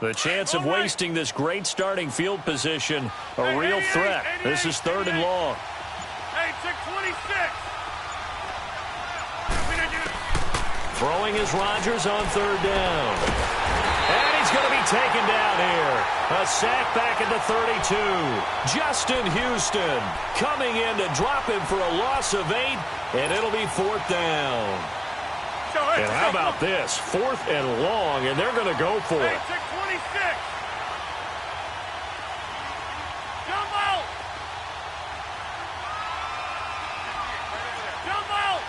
The chance of wasting this great starting field position, a real threat. This is 3rd and long. Hey, 626. Throwing is Rodgers on 3rd down. And he's going to be taken down here. A sack back at the 32. Justin Houston coming in to drop him for a loss of 8, and it'll be 4th down. And how about this? 4th and long, and they're going to go for it. 626. Jumbo! Jumbo!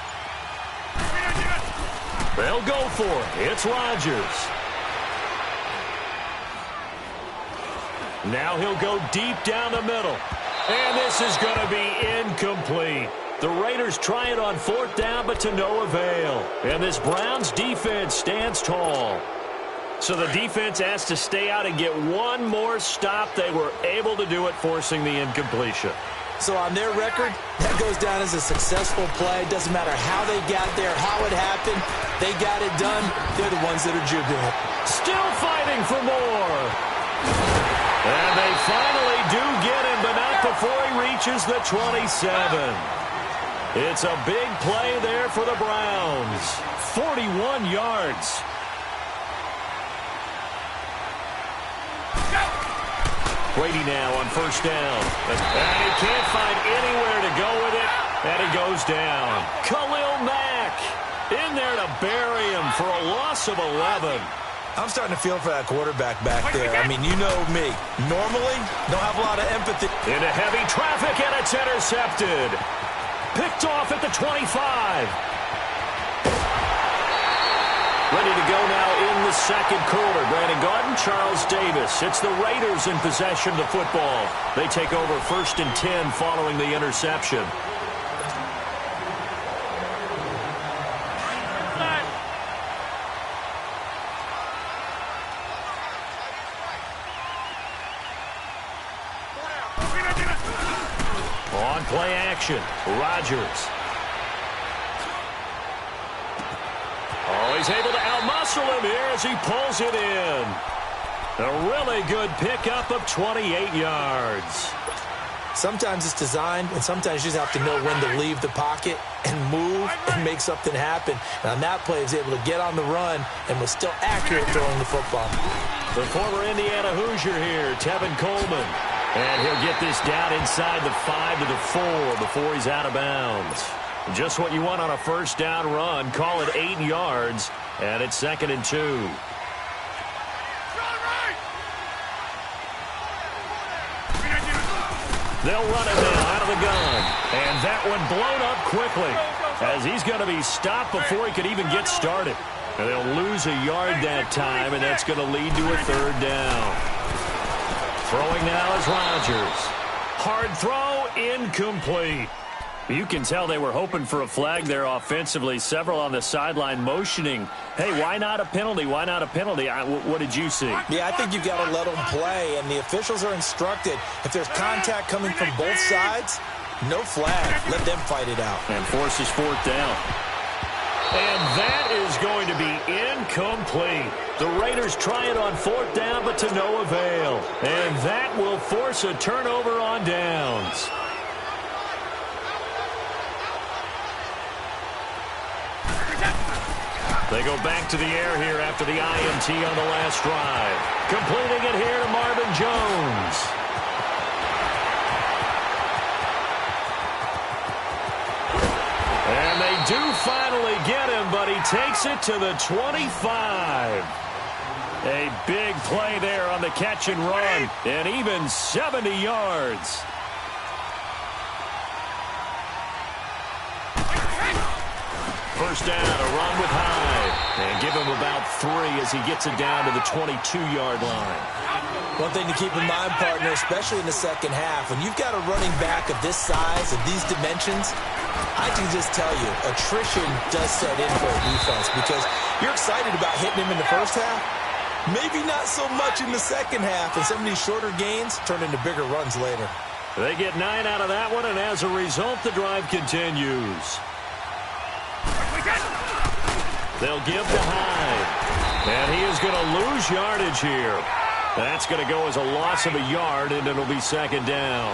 They'll go for it. It's Rodgers. Now he'll go deep down the middle. And this is going to be incomplete. The Raiders try it on 4th down, but to no avail. And this Browns defense stands tall. So the defense has to stay out and get one more stop. They were able to do it, forcing the incompletion. So on their record, that goes down as a successful play. Doesn't matter how they got there, how it happened. They got it done. They're the ones that are jubilant. Still fighting for more. And they finally do get him, but not before he reaches the 27. It's a big play there for the Browns. 41 yards. Brady now on 1st down. And he can't find anywhere to go with it. And he goes down. Khalil Mack in there to bury him for a loss of 11. I'm starting to feel for that quarterback back there. I mean, you know me. Normally, don't have a lot of empathy. Into heavy traffic, and it's intercepted. Picked off at the 25. Ready to go now in the 2nd quarter. Brandon Gaudin, Charles Davis. It's the Raiders in possession of the football. They take over 1st and 10 following the interception. On play action, Rodgers. Oh, he's able to outmuscle him here as he pulls it in. A really good pickup of 28 yards. Sometimes it's designed, and sometimes you just have to know when to leave the pocket and move and make something happen. And on that play, he was able to get on the run and was still accurate throwing the football. The former Indiana Hoosier here, Tevin Coleman. And he'll get this down inside the 5 to the 4 before he's out of bounds. Just what you want on a 1st down run. Call it 8 yards, and it's 2nd and 2. They'll run it now out of the gun. And that one blown up quickly as he's going to be stopped before he could even get started. And they'll lose a yard that time, and that's going to lead to a 3rd down. Throwing now is Rodgers. Hard throw, incomplete. You can tell they were hoping for a flag there offensively. Several on the sideline motioning, hey, why not a penalty? Why not a penalty? What did you see? Yeah, I think you've got to let them play, and the officials are instructed. If there's contact coming from both sides, no flag. Let them fight it out. And forces 4th down. And that is going to be incomplete. The Raiders try it on 4th down, but to no avail. And that will force a turnover on downs. They go back to the air here after the INT on the last drive. Completing it here to Marvin Jones. And they do finally get him, but he takes it to the 25. A big play there on the catch and run, and even 70 yards. First down, a run with Hyde. And give him about 3 as he gets it down to the 22-yard line. One thing to keep in mind, partner, especially in the second half, when you've got a running back of this size, of these dimensions, I can just tell you, attrition does set in for a defense because you're excited about hitting him in the first half. Maybe not so much in the second half, and some of these shorter gains turn into bigger runs later. They get 9 out of that one, and as a result, the drive continues. They'll give to Hyde, and he is going to lose yardage here. That's going to go as a loss of a yard, and it'll be second down.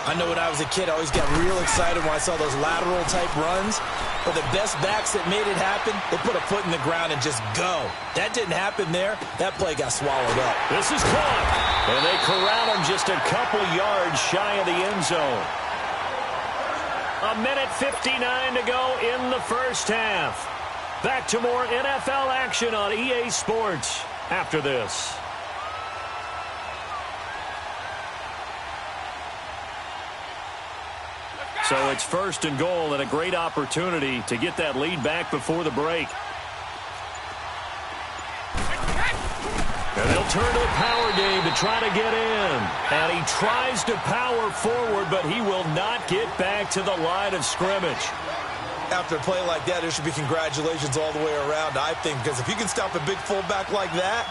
I know when I was a kid, I always got real excited when I saw those lateral-type runs. But the best backs that made it happen, they put a foot in the ground and just go. That didn't happen there. That play got swallowed up. This is caught, and they corral him just a couple yards shy of the end zone. A minute 59 to go in the first half. Back to more NFL action on EA Sports after this. So it's first and goal and a great opportunity to get that lead back before the break. And they'll turn to the power game to try to get in. And he tries to power forward, but he will not get back to the line of scrimmage. After a play like that, there should be congratulations all the way around, I think, because if you can stop a big fullback like that,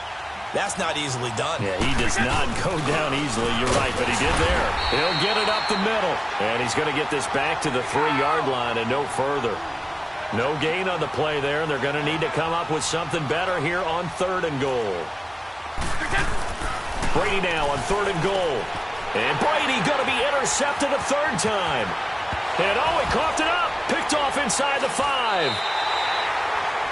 that's not easily done. Yeah, he does not go down easily, you're right, but he did there. He'll get it up the middle, and he's going to get this back to the 3-yard line and no further. No gain on the play there, and they're going to need to come up with something better here on 3rd and goal. Brady now on 3rd and goal. And Brady going to be intercepted a 3rd time. And oh, he coughed it up. Picked off inside the 5.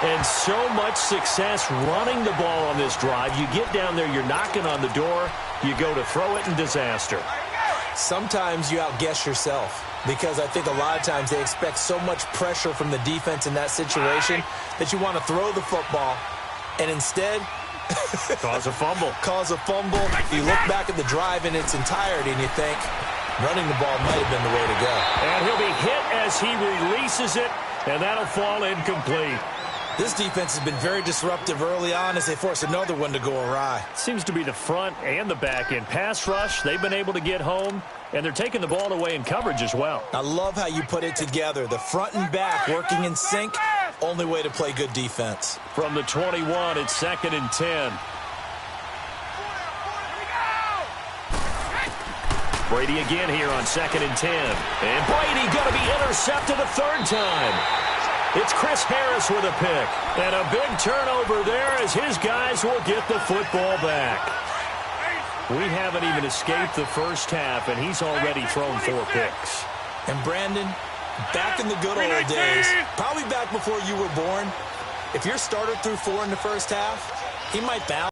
And so much success running the ball on this drive. You get down there, you're knocking on the door. You go to throw it in disaster. Sometimes you outguess yourself because I think a lot of times they expect so much pressure from the defense in that situation that you want to throw the football and instead cause a fumble. Cause a fumble. You look back at the drive in its entirety and you think running the ball might have been the way to go. And he'll be hit as he releases it, and that'll fall incomplete. This defense has been very disruptive early on as they force another one to go awry. Seems to be the front and the back end. Pass rush, they've been able to get home, and they're taking the ball away in coverage as well. I love how you put it together. The front and back working in sync, only way to play good defense. From the 21, it's 2nd and 10. Brady again here on 2nd and 10. And Brady going to be intercepted a 3rd time. It's Chris Harris with a pick. And a big turnover there as his guys will get the football back. We haven't even escaped the first half, and he's already thrown 4 picks. And Brandon, back in the good old days, probably back before you were born, if your starter threw 4 in the first half, he might bounce.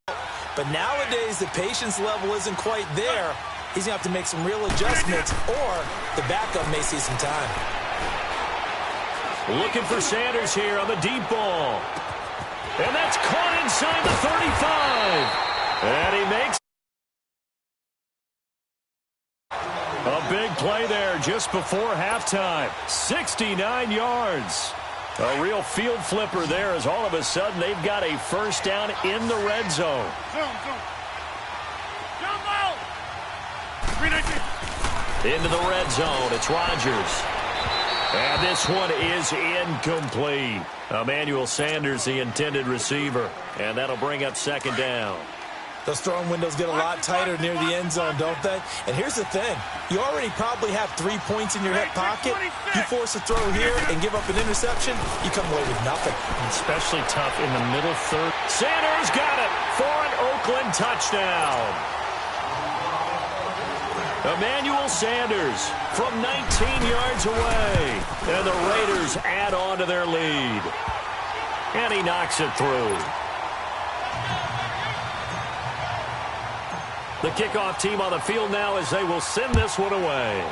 But nowadays, the patience level isn't quite there. He's going to have to make some real adjustments, or the backup may see some time. Looking for Sanders here on the deep ball. And that's caught inside the 35. And he makes a big play there just before halftime. 69 yards. A real field flipper there as all of a sudden they've got a first down in the red zone. Into the red zone, it's Rodgers. And this one is incomplete. Emmanuel Sanders, the intended receiver. And that'll bring up 2nd down. Those throwing windows get a lot tighter near the end zone, don't they? And here's the thing. You already probably have 3 points in your hip pocket. You force a throw here and give up an interception, you come away with nothing. Especially tough in the middle third. Sanders got it for an Oakland touchdown. Emmanuel Sanders from 19 yards away. And the Raiders add on to their lead. And he knocks it through. The kickoff team on the field now as they will send this one away.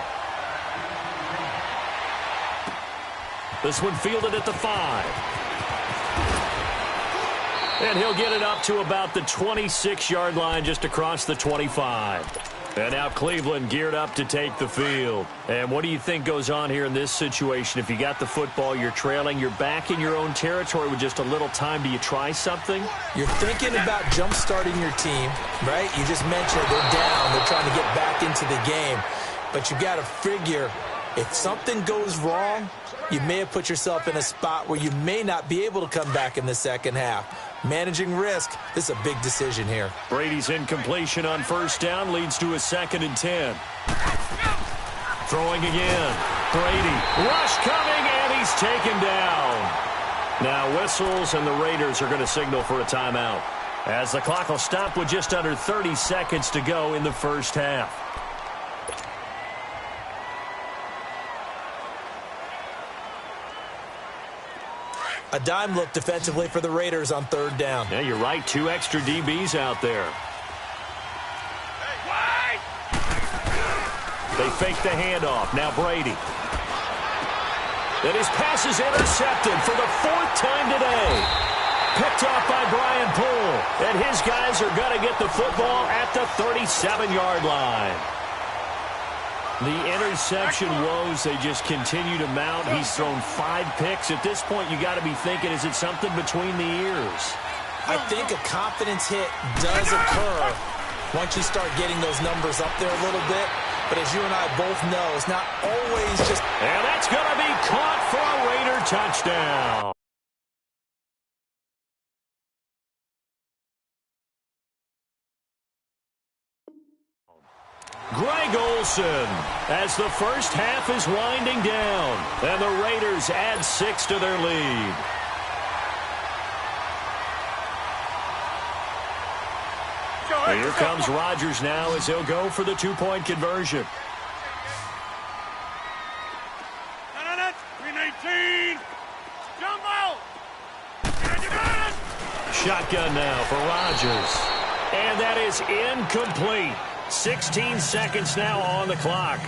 This one fielded at the 5. And he'll get it up to about the 26-yard line just across the 25. And now Cleveland geared up to take the field. And what do you think goes on here in this situation? If you got the football, you're trailing, you're back in your own territory with just a little time. Do you try something? You're thinking about jump-starting your team, right? You just mentioned they're down. They're trying to get back into the game. But you got to figure if something goes wrong, you may have put yourself in a spot where you may not be able to come back in the second half. Managing risk, this is a big decision here. Brady's incompletion on first down leads to a 2nd and 10. Throwing again. Brady. Rush coming, and he's taken down. Now whistles, and the Raiders are going to signal for a timeout. as the clock will stop with just under 30 seconds to go in the first half. A dime look defensively for the Raiders on third down. Yeah, you're right. 2 extra DBs out there. They fake the handoff. Now Brady. And his pass is intercepted for the 4th time today. Picked off by Brian Poole. And his guys are going to get the football at the 37-yard line. The interception woes, they just continue to mount. He's thrown 5 picks. At this point, you got to be thinking, is it something between the ears? I think a confidence hit does occur once you start getting those numbers up there a little bit. But as you and I both know, it's not always just... And that's going to be caught for a Raider touchdown. Greg Olsen as the first half is winding down. And the Raiders add 6 to their lead. Here comes Rodgers now as he'll go for the 2-point conversion. 319. Jumbo. Shotgun now for Rodgers. And that is incomplete. 16 seconds now on the clock.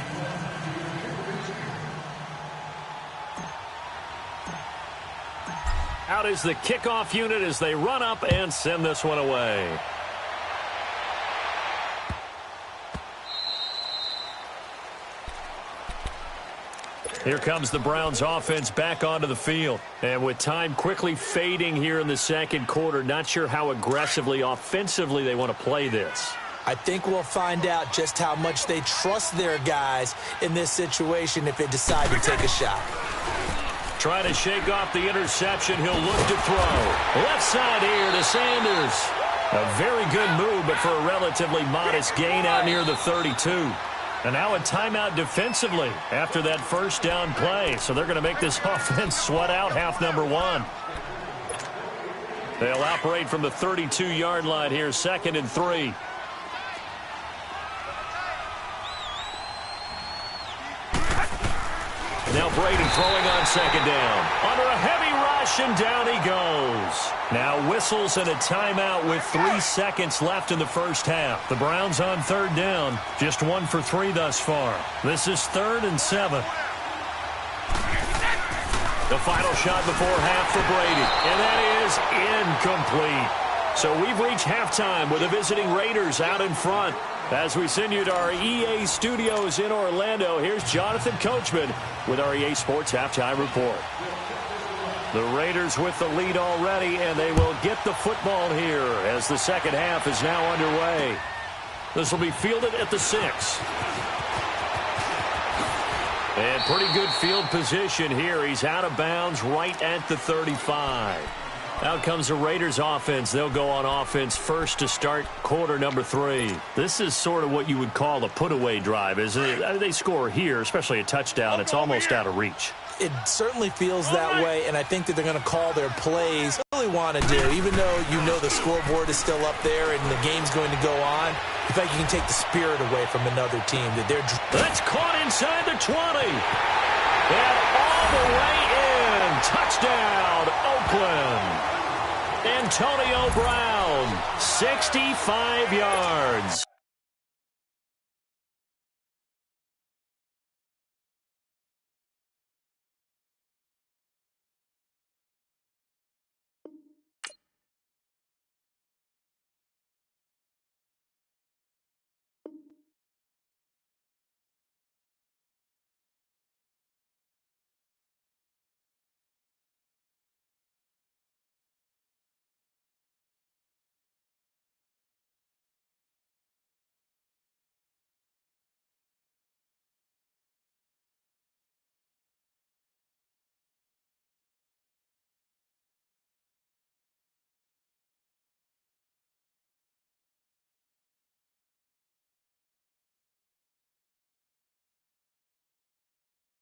Out is the kickoff unit as they run up and send this one away. Here comes the Browns offense back onto the field. And with time quickly fading here in the second quarter, not sure how aggressively, offensively they want to play this. I think we'll find out just how much they trust their guys in this situation if they decide to take a shot. Trying to shake off the interception. He'll look to throw. Left side here to Sanders. A very good move, but for a relatively modest gain out near the 32. And now a timeout defensively after that first down play. So they're going to make this offense sweat out half number 1. They'll operate from the 32-yard line here, 2nd and 3. Now Brady throwing on 2nd down. Under a heavy rush, and down he goes. Now whistles and a timeout with 3 seconds left in the first half. The Browns on 3rd down. Just 1 for 3 thus far. This is 3rd and 7. The final shot before half for Brady. And that is incomplete. So we've reached halftime with the visiting Raiders out in front. As we send you to our EA studios in Orlando, here's Jonathan Coachman with our EA Sports Halftime Report. The Raiders with the lead already, and they will get the football here as the second half is now underway. This will be fielded at the 6. And pretty good field position here. He's out of bounds right at the 35. Out comes the Raiders offense. They'll go on offense first to start quarter number 3. This is sort of what you would call a put-away drive, isn't it? They score here, especially a touchdown. It's almost out of reach. It certainly feels that way, and I think that they're going to call their plays. What they want to do, even though you know the scoreboard is still up there and the game's going to go on, I think you can take the spirit away from another team. That's caught inside the 20. And all the way in. Touchdown, Oakland. Antonio Brown, 65 yards.